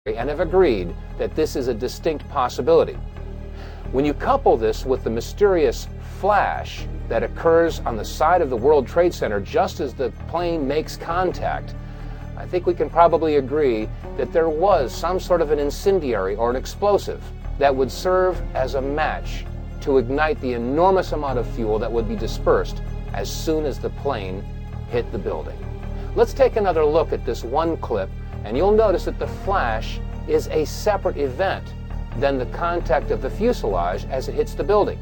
and have agreed that this is a distinct possibility. When you couple this with the mysterious flash that occurs on the side of the World Trade Center just as the plane makes contact, I think we can probably agree that there was some sort of an incendiary or an explosive that would serve as a match to ignite the enormous amount of fuel that would be dispersed as soon as the plane hit the building. Let's take another look at this one clip, and you'll notice that the flash is a separate event than the contact of the fuselage as it hits the building.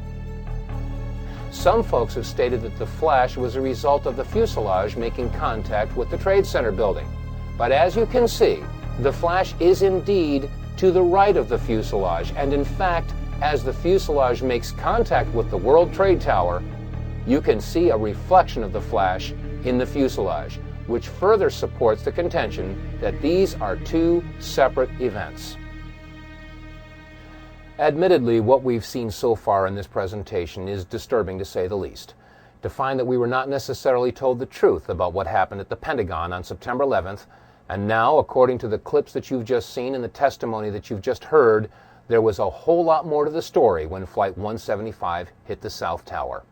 Some folks have stated that the flash was a result of the fuselage making contact with the Trade Center building. But as you can see, the flash is indeed to the right of the fuselage, and in fact, as the fuselage makes contact with the World Trade Tower, you can see a reflection of the flash in the fuselage, which further supports the contention that these are two separate events. Admittedly, what we've seen so far in this presentation is disturbing to say the least. To find that we were not necessarily told the truth about what happened at the Pentagon on September 11th, and now, according to the clips that you've just seen and the testimony that you've just heard, there was a whole lot more to the story when Flight 175 hit the South Tower.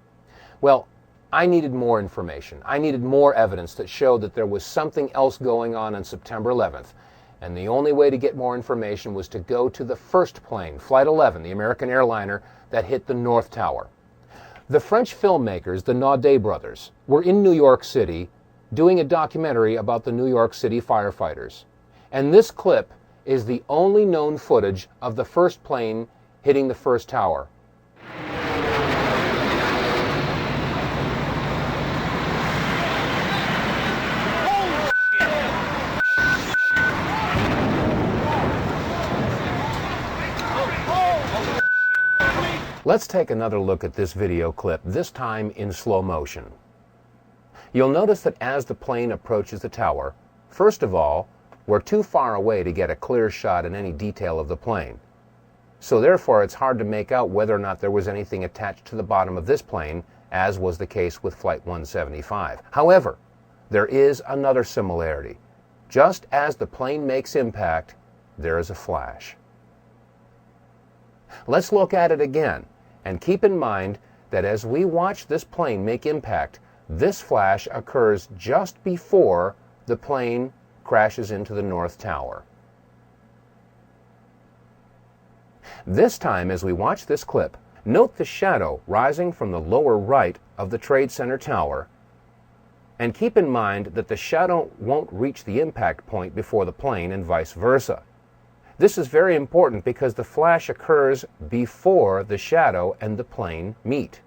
Well, I needed more information. I needed more evidence that showed that there was something else going on September 11th. And the only way to get more information was to go to the first plane, Flight 11, the American airliner that hit the North Tower. The French filmmakers, the Naudet brothers, were in New York City doing a documentary about the New York City firefighters. And this clip is the only known footage of the first plane hitting the first tower. Let's take another look at this video clip, this time in slow motion. You'll notice that as the plane approaches the tower, first of all, we're too far away to get a clear shot in any detail of the plane. So therefore, it's hard to make out whether or not there was anything attached to the bottom of this plane, as was the case with Flight 175. However, there is another similarity. Just as the plane makes impact, there is a flash. Let's look at it again. And keep in mind that as we watch this plane make impact, this flash occurs just before the plane crashes into the North Tower. This time, as we watch this clip, note the shadow rising from the lower right of the Trade Center tower, and keep in mind that the shadow won't reach the impact point before the plane and vice versa. This is very important because the flash occurs before the shadow and the plane meet.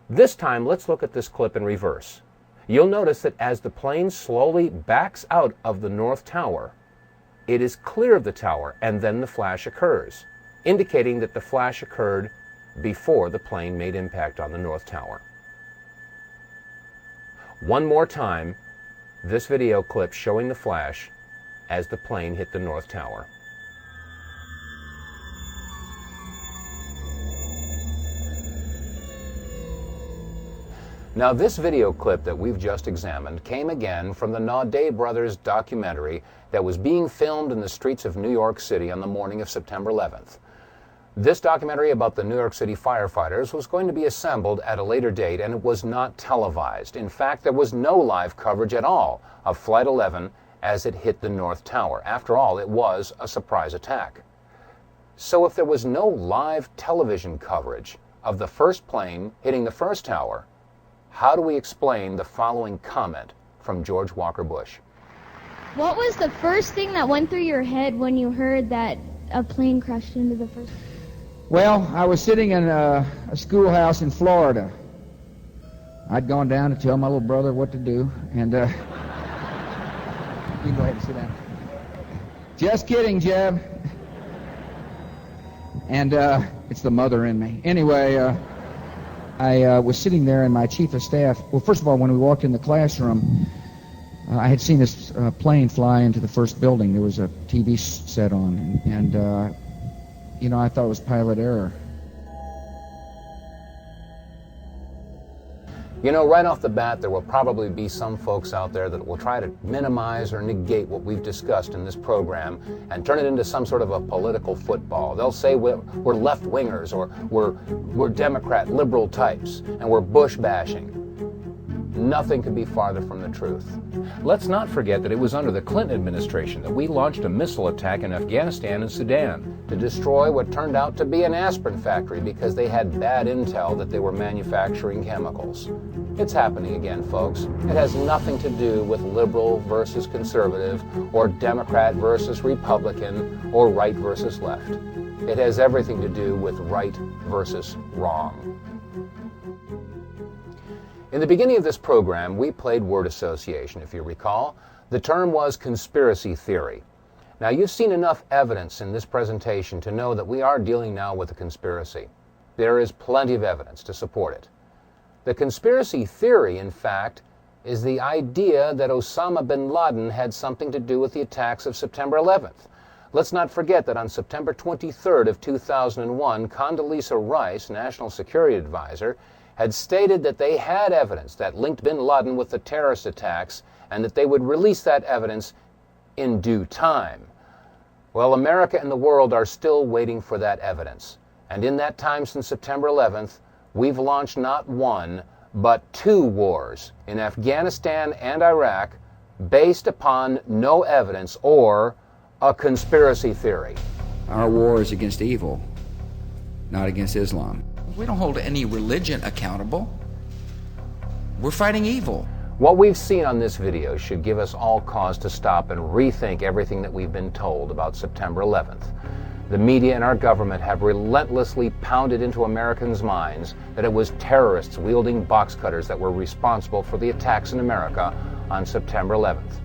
This time, let's look at this clip in reverse. You'll notice that as the plane slowly backs out of the North Tower, it is clear of the tower and then the flash occurs, indicating that the flash occurred before the plane made impact on the North Tower. One more time, this video clip showing the flash as the plane hit the North Tower. Now, this video clip that we've just examined came again from the Naudet brothers documentary that was being filmed in the streets of New York City on the morning of September 11th. This documentary about the New York City firefighters was going to be assembled at a later date, and it was not televised. In fact, there was no live coverage at all of Flight 11 as it hit the North Tower. After all, it was a surprise attack. So if there was no live television coverage of the first plane hitting the first tower, how do we explain the following comment from George Walker Bush? What was the first thing that went through your head when you heard that a plane crashed into the first? Well, I was sitting in a schoolhouse in Florida. I'd gone down to tell my little brother what to do, and you can go ahead and sit down. Just kidding, Jeb. And it's the mother in me. Anyway, I was sitting there, and my chief of staff, well, first of all, when we walked in the classroom, I had seen this plane fly into the first building. There was a TV set on, and you know, I thought it was pilot error. You know, right off the bat, there will probably be some folks out there that will try to minimize or negate what we've discussed in this program and turn it into some sort of a political football. They'll say we're left-wingers, or we're Democrat liberal types, and we're Bush bashing. Nothing could be farther from the truth. Let's not forget that it was under the Clinton administration that we launched a missile attack in Afghanistan and Sudan to destroy what turned out to be an aspirin factory because they had bad intel that they were manufacturing chemicals. It's happening again, folks. It has nothing to do with liberal versus conservative, or Democrat versus Republican, or right versus left. It has everything to do with right versus wrong. In the beginning of this program, we played word association, if you recall. The term was conspiracy theory. Now, you've seen enough evidence in this presentation to know that we are dealing now with a conspiracy. There is plenty of evidence to support it. The conspiracy theory, in fact, is the idea that Osama bin Laden had something to do with the attacks of September 11th. Let's not forget that on September 23rd of 2001, Condoleezza Rice, National Security Advisor, had stated that they had evidence that linked bin Laden with the terrorist attacks and that they would release that evidence in due time. Well, America and the world are still waiting for that evidence. And in that time since September 11th, we've launched not one, but 2 wars in Afghanistan and Iraq based upon no evidence or a conspiracy theory. Our war is against evil, not against Islam. We don't hold any religion accountable. We're fighting evil. What we've seen on this video should give us all cause to stop and rethink everything that we've been told about September 11th. The media and our government have relentlessly pounded into Americans' minds that it was terrorists wielding box cutters that were responsible for the attacks in America on September 11th.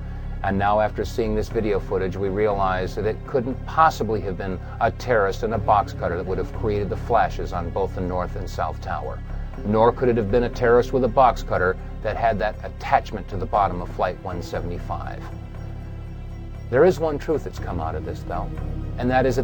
And now, after seeing this video footage, we realize that it couldn't possibly have been a terrorist in a box cutter that would have created the flashes on both the North and South Tower. Nor could it have been a terrorist with a box cutter that had that attachment to the bottom of Flight 175. There is one truth that's come out of this, though, and that is that